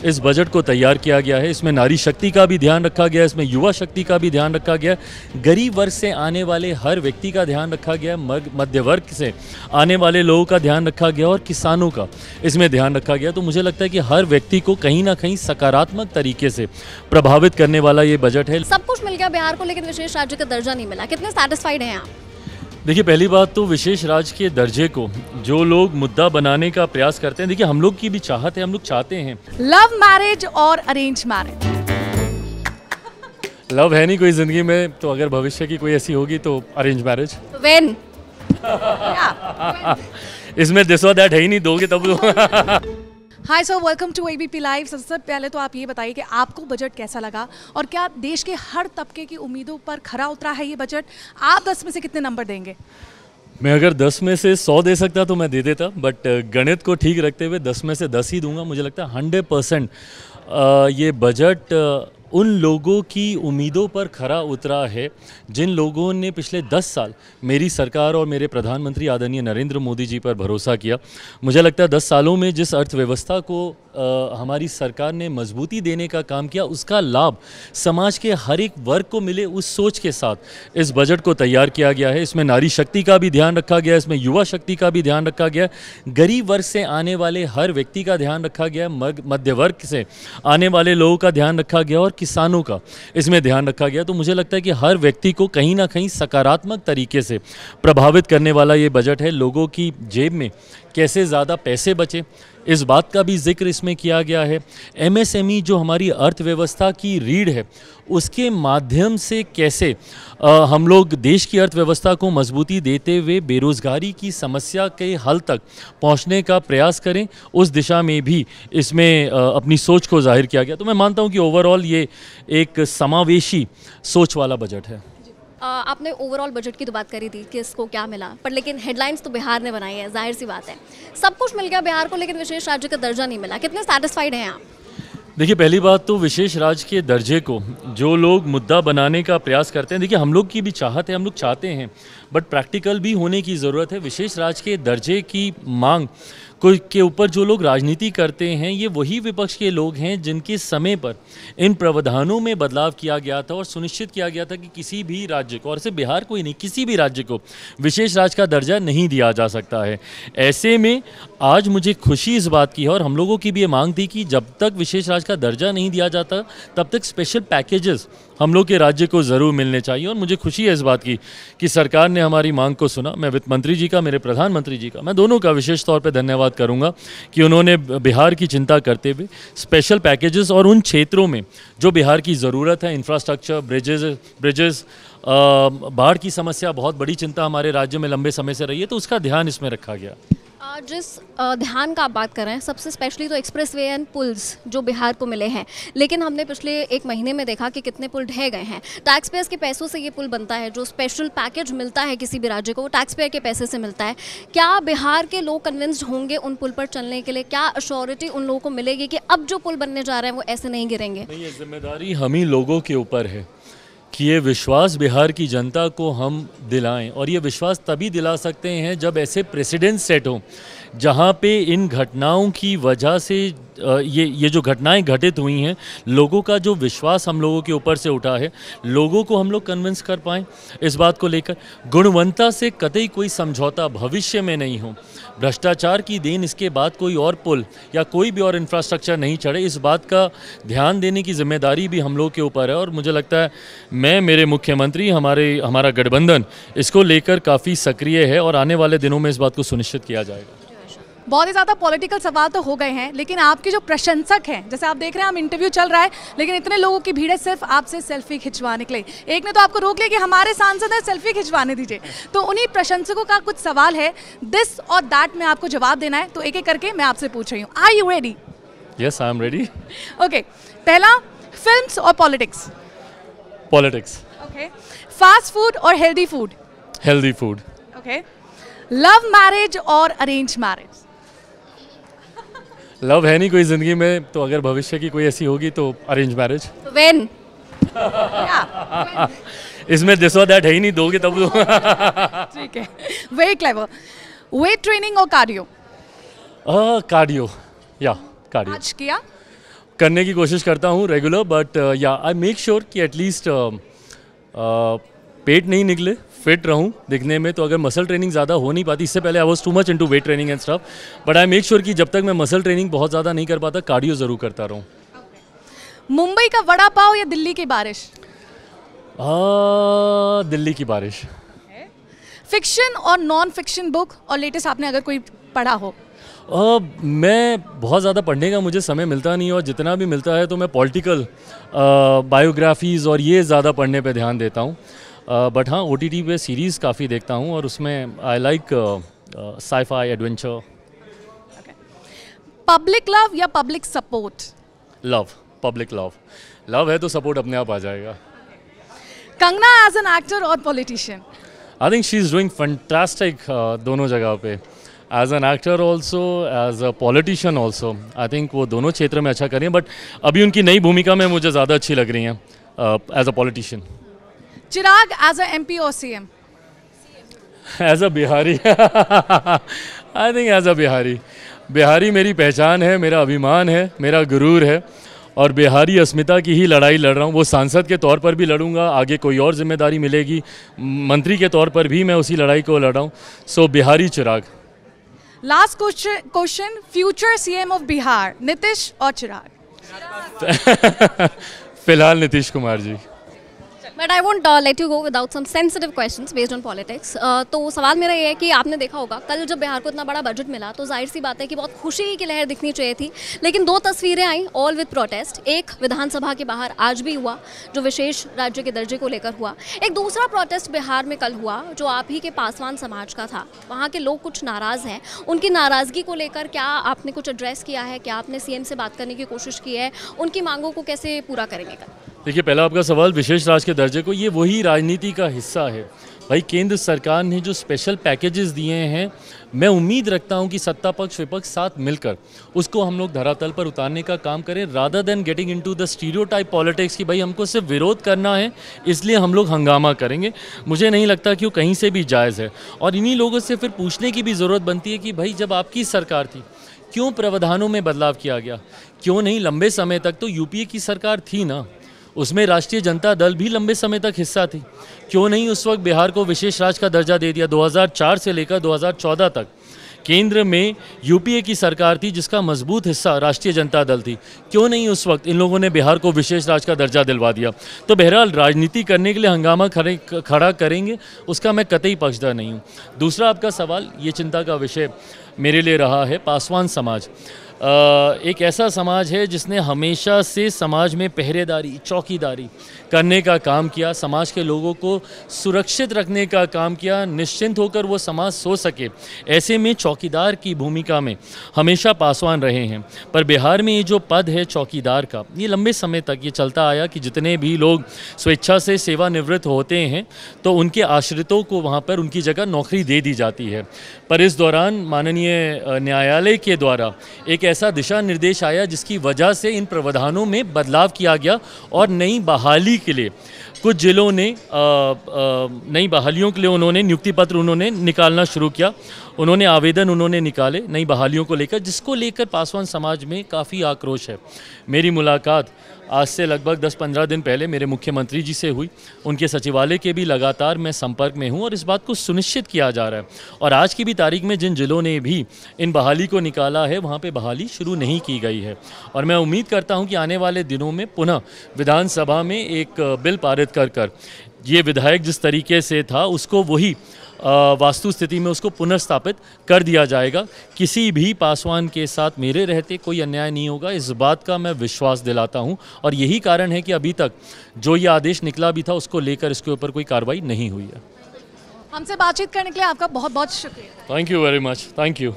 इस बजट को तैयार किया गया है। इसमें नारी शक्ति का भी ध्यान रखा गया है, इसमें युवा शक्ति का भी ध्यान रखा गया है, गरीब वर्ग से आने वाले हर व्यक्ति का ध्यान रखा गया है, मध्य वर्ग से आने वाले लोगों का ध्यान रखा गया और किसानों का इसमें ध्यान रखा गया। तो मुझे लगता है कि हर व्यक्ति को कहीं ना कहीं सकारात्मक तरीके से प्रभावित करने वाला ये बजट है। सब कुछ मिल गया बिहार को, लेकिन विशेष राज्य का दर्जा नहीं मिला, कितने सेटिस्फाइड हैं आप? देखिए, पहली बात तो विशेष राज्य के दर्जे को जो लोग मुद्दा बनाने का प्रयास करते हैं, देखिए हम लोग की भी चाहत है, हम लोग चाहते हैं। लव मैरिज और अरेंज मैरिज? लव है नहीं कोई जिंदगी में, तो अगर भविष्य की कोई ऐसी होगी तो अरेंज मैरिज। व्हेन? इसमें दिस और दैट है ही नहीं, दोगे तब। Hi sir, welcome to ABP live. सबसे पहले तो आप ये बताइए कि आपको बजट कैसा लगा और क्या देश के हर तबके की उम्मीदों पर खरा उतरा है ये बजट? आप 10 में से कितने नंबर देंगे? मैं अगर 10 में से 100 दे सकता तो मैं दे देता, बट गणित को ठीक रखते हुए 10 में से 10 ही दूंगा। मुझे लगता है 100% ये बजट उन लोगों की उम्मीदों पर खरा उतरा है जिन लोगों ने पिछले 10 साल मेरी सरकार और मेरे प्रधानमंत्री आदरणीय नरेंद्र मोदी जी पर भरोसा किया। मुझे लगता है 10 सालों में जिस अर्थव्यवस्था को हमारी सरकार ने मजबूती देने का काम किया, उसका लाभ समाज के हर एक वर्ग को मिले, उस सोच के साथ इस बजट को तैयार किया गया है। इसमें नारी शक्ति का भी ध्यान रखा गया है, इसमें युवा शक्ति का भी ध्यान रखा गया है, गरीब वर्ग से आने वाले हर व्यक्ति का ध्यान रखा गया है, मध्य वर्ग से आने वाले लोगों का ध्यान रखा गया और किसानों का इसमें ध्यान रखा गया। तो मुझे लगता है कि हर व्यक्ति को कहीं ना कहीं सकारात्मक तरीके से प्रभावित करने वाला ये बजट है। लोगों की जेब में कैसे ज़्यादा पैसे बचे, इस बात का भी जिक्र इसमें किया गया है। एमएसएमई जो हमारी अर्थव्यवस्था की रीढ़ है, उसके माध्यम से कैसे हम लोग देश की अर्थव्यवस्था को मजबूती देते हुए बेरोज़गारी की समस्या के हल तक पहुंचने का प्रयास करें, उस दिशा में भी इसमें अपनी सोच को जाहिर किया गया। तो मैं मानता हूं कि ओवरऑल ये एक समावेशी सोच वाला बजट है। आपने ओवरऑल बजट की तो बात करी थी कि इसको क्या मिला, पर लेकिन हेडलाइंस तो बिहार ने बनाई है, जाहिर सी बात है। सब कुछ मिल गया बिहार को, लेकिन विशेष राज्य का दर्जा नहीं मिला, कितने सेटिस्फाइड हैं आप? देखिए, पहली बात तो विशेष राज्य के दर्जे को जो लोग मुद्दा बनाने का प्रयास करते हैं, देखिए हम लोग की भी चाहत है, हम लोग चाहते हैं, बट प्रैक्टिकल भी होने की ज़रूरत है। विशेष राज्य के दर्जे की मांग के ऊपर जो लोग राजनीति करते हैं, ये वही विपक्ष के लोग हैं जिनके समय पर इन प्रावधानों में बदलाव किया गया था और सुनिश्चित किया गया था कि किसी भी राज्य को, और सिर्फ बिहार को ही नहीं, किसी भी राज्य को विशेष राज्य का दर्जा नहीं दिया जा सकता है। ऐसे में आज मुझे खुशी इस बात की है और हम लोगों की भी ये मांग थी कि जब तक विशेष राज्य का दर्जा नहीं दिया जाता तब तक स्पेशल पैकेजेस हम लोग के राज्य को ज़रूर मिलने चाहिए। और मुझे खुशी है इस बात की कि सरकार ने हमारी मांग को सुना। मैं वित्त मंत्री जी का, मेरे प्रधानमंत्री जी का, मैं दोनों का विशेष तौर पे धन्यवाद करूंगा कि उन्होंने बिहार की चिंता करते हुए स्पेशल पैकेजेस और उन क्षेत्रों में जो बिहार की ज़रूरत है, इंफ्रास्ट्रक्चर, ब्रिजेस, बाढ़ की समस्या बहुत बड़ी चिंता हमारे राज्य में लंबे समय से रही है, तो उसका ध्यान इसमें रखा गया। जिस ध्यान का आप बात कर रहे हैं, सबसे स्पेशली तो एक्सप्रेस वे एंड पुल्स जो बिहार को मिले हैं, लेकिन हमने पिछले 1 महीने में देखा कि कितने पुल ढह गए हैं। टैक्स पेयर्स के पैसों से ये पुल बनता है, जो स्पेशल पैकेज मिलता है किसी भी राज्य को, वो टैक्स पेयर के पैसे से मिलता है। क्या बिहार के लोग कन्विंस्ड होंगे उन पुल पर चलने के लिए? क्या अश्योरिटी उन लोगों को मिलेगी कि अब जो पुल बनने जा रहे हैं वो ऐसे नहीं गिरेंगे? नहीं, ये जिम्मेदारी हम ही लोगों के ऊपर है कि ये विश्वास बिहार की जनता को हम दिलाएं, और ये विश्वास तभी दिला सकते हैं जब ऐसे प्रेसिडेंट सेट हों जहाँ पे इन घटनाओं की वजह से ये जो घटनाएं घटित हुई हैं, लोगों का जो विश्वास हम लोगों के ऊपर से उठा है, लोगों को हम लोग कन्विंस कर पाएँ इस बात को लेकर। गुणवत्ता से कतई कोई समझौता भविष्य में नहीं हो, भ्रष्टाचार की देन इसके बाद कोई और पुल या कोई भी और इंफ्रास्ट्रक्चर नहीं चढ़े, इस बात का ध्यान देने की जिम्मेदारी भी हम लोग के ऊपर है। और मुझे लगता है मेरे मुख्यमंत्री, हमारा गठबंधन इसको लेकर काफ़ी सक्रिय है और आने वाले दिनों में इस बात को सुनिश्चित किया जाएगा। बहुत ही ज़्यादा पॉलिटिकल सवाल तो हो गए हैं, लेकिन आपके जो प्रशंसक हैं, जैसे आप देख रहे हैं हम इंटरव्यू चल रहा है, लेकिन इतने लोगों की भीड़ है सिर्फ आपसे सेल्फी खिंचवाने के लिए। एक ने तो आपको रोक लिया कि हमारे सांसद हैं, सेल्फी खिंचवाने दीजिए। तो उन्हीं प्रशंसकों का कुछ सवाल है, दिस और दैट में आपको जवाब देना है, तो एक एक करके मैं आपसे पूछ रही हूँ। Are you ready? Yes, I am ready. Okay, पहला, फिल्म्स और politics? Politics. Okay, fast food और healthy food? Healthy food. Okay, love marriage और अरेंज मैरिज? लव है नहीं कोई जिंदगी में, तो अगर भविष्य की कोई ऐसी होगी तो अरेंज मैरिज। व्हेन? इसमें दिस और दैट है ही नहीं, दोगे तब। ठीक है, वेरी क्लेवर। वेट ट्रेनिंग और कार्डियो? कार्डियो, या कार्डियो। आज किया? करने की कोशिश करता हूँ रेगुलर, बट या आई मेक श्योर कि एटलीस्ट पेट नहीं निकले, फिट रहूँ दिखने में। तो अगर मसल ट्रेनिंग ज़्यादा हो नहीं पाती, इससे पहले I was too much into weight training and stuff, but I make sure कि जब तक मैं मसल ट्रेनिंग बहुत ज़्यादा नहीं कर पाता, कार्डियो ज़रूर करता रहूँ। मुंबई का वड़ा पाव या दिल्ली की बारिश? दिल्ली की बारिश। फिक्शन और नॉन फिक्शन बुक और लेटेस्ट आपने अगर कोई पढ़ा हो? मैं बहुत ज़्यादा पढ़ने का मुझे समय मिलता नहीं, और जितना भी मिलता है तो मैं पॉलिटिकल बायोग्राफीज़ और ये ज़्यादा पढ़ने पे ध्यान देता हूँ। बट हाँ, OTT पे सीरीज़ काफ़ी देखता हूँ, और उसमें I like sci-fi adventure. Public love या public support? Love, public love. Love है तो सपोर्ट अपने आप आ जाएगा। कंगना एज एन एक्टर और politician? I think she is doing fantastic दोनों जगह पे, as an actor also, as a politician also. I think वो दोनों क्षेत्र में अच्छा कर रही हैं, बट अभी उनकी नई भूमिका में मुझे ज़्यादा अच्छी लग रही हैं as a politician. Chirag as a MP और CM? As a Bihari I think as a Bihari. Bihari मेरी पहचान है, मेरा अभिमान है, मेरा गुरूर है, और बिहारी अस्मिता की ही लड़ाई लड़ रहा हूँ। वो सांसद के तौर पर भी लड़ूंगा, आगे कोई और जिम्मेदारी मिलेगी, मंत्री के तौर पर भी मैं उसी लड़ाई को लड़ रहा हूँ। So Bihari Chirag. Last question, future CM of Bihar, Nitish और चिराग? फिलहाल Nitish Kumar ji. But I won't let you go without some sensitive questions based on politics. तो सवाल मेरा ये है कि आपने देखा होगा कल जब बिहार को इतना बड़ा बजट मिला तो जाहिर सी बात है कि बहुत खुशी की लहर दिखनी चाहिए थी, लेकिन 2 तस्वीरें आई ऑल विद प्रोटेस्ट। एक विधानसभा के बाहर आज भी हुआ जो विशेष राज्य के दर्जे को लेकर हुआ, एक दूसरा प्रोटेस्ट बिहार में कल हुआ जो आप ही के पासवान समाज का था। वहाँ के लोग कुछ नाराज़ हैं, उनकी नाराज़गी को लेकर क्या आपने कुछ एड्रेस किया है? क्या आपने CM से बात करने की कोशिश की है? उनकी मांगों को कैसे पूरा करेंगे कल? देखिए, पहला आपका सवाल विशेष राज्य के दर्जे को, ये वही राजनीति का हिस्सा है भाई। केंद्र सरकार ने जो स्पेशल पैकेजेस दिए हैं, मैं उम्मीद रखता हूं कि सत्ता पक्ष विपक्ष साथ मिलकर उसको हम लोग धरातल पर उतारने का काम करें, rather than getting into the stereotype politics कि भाई हमको सिर्फ विरोध करना है इसलिए हम लोग हंगामा करेंगे। मुझे नहीं लगता कि वो कहीं से भी जायज़ है, और इन्हीं लोगों से फिर पूछने की भी ज़रूरत बनती है कि भाई जब आपकी सरकार थी क्यों प्रावधानों में बदलाव किया गया? क्यों नहीं लंबे समय तक तो UPA की सरकार थी ना, उसमें राष्ट्रीय जनता दल भी लंबे समय तक हिस्सा थी, क्यों नहीं उस वक्त बिहार को विशेष राज्य का दर्जा दे दिया? 2004 से लेकर 2014 तक केंद्र में UPA की सरकार थी जिसका मजबूत हिस्सा राष्ट्रीय जनता दल थी, क्यों नहीं उस वक्त इन लोगों ने बिहार को विशेष राज्य का दर्जा दिलवा दिया? तो बहरहाल राजनीति करने के लिए हंगामा खड़ा करेंगे, उसका मैं कतई पक्षधर नहीं हूँ। दूसरा आपका सवाल, ये चिंता का विषय मेरे लिए रहा है पासवान समाज। एक ऐसा समाज है जिसने हमेशा से समाज में पहरेदारी, चौकीदारी करने का काम किया, समाज के लोगों को सुरक्षित रखने का काम किया, निश्चिंत होकर वो समाज सो सके, ऐसे में चौकीदार की भूमिका में हमेशा पासवान रहे हैं। पर बिहार में ये जो पद है चौकीदार का, ये लंबे समय तक ये चलता आया कि जितने भी लोग स्वेच्छा से सेवानिवृत्त होते हैं तो उनके आश्रितों को वहाँ पर उनकी जगह नौकरी दे दी जाती है। पर इस दौरान माननीय न्यायालय के द्वारा एक ऐसा दिशा निर्देश आया जिसकी वजह से इन प्रावधानों में बदलाव किया गया, और नई बहाली के लिए कुछ जिलों ने नई बहालियों के लिए उन्होंने नियुक्ति पत्र उन्होंने निकालना शुरू किया, उन्होंने आवेदन उन्होंने निकाले नई बहालियों को लेकर, जिसको लेकर पासवान समाज में काफ़ी आक्रोश है। मेरी मुलाकात आज से लगभग 10-15 दिन पहले मेरे मुख्यमंत्री जी से हुई, उनके सचिवालय के भी लगातार मैं संपर्क में हूं और इस बात को सुनिश्चित किया जा रहा है। और आज की भी तारीख में जिन जिलों ने भी इन बहाली को निकाला है वहां पे बहाली शुरू नहीं की गई है, और मैं उम्मीद करता हूं कि आने वाले दिनों में पुनः विधानसभा में एक बिल पारित कर ये विधायक जिस तरीके से था उसको वही वास्तु स्थिति में उसको पुनर्स्थापित कर दिया जाएगा। किसी भी पासवान के साथ मेरे रहते कोई अन्याय नहीं होगा, इस बात का मैं विश्वास दिलाता हूं, और यही कारण है कि अभी तक जो ये आदेश निकला भी था उसको लेकर इसके ऊपर कोई कार्रवाई नहीं हुई है। हमसे बातचीत करने के लिए आपका बहुत बहुत शुक्रिया। Thank you very much. Thank you.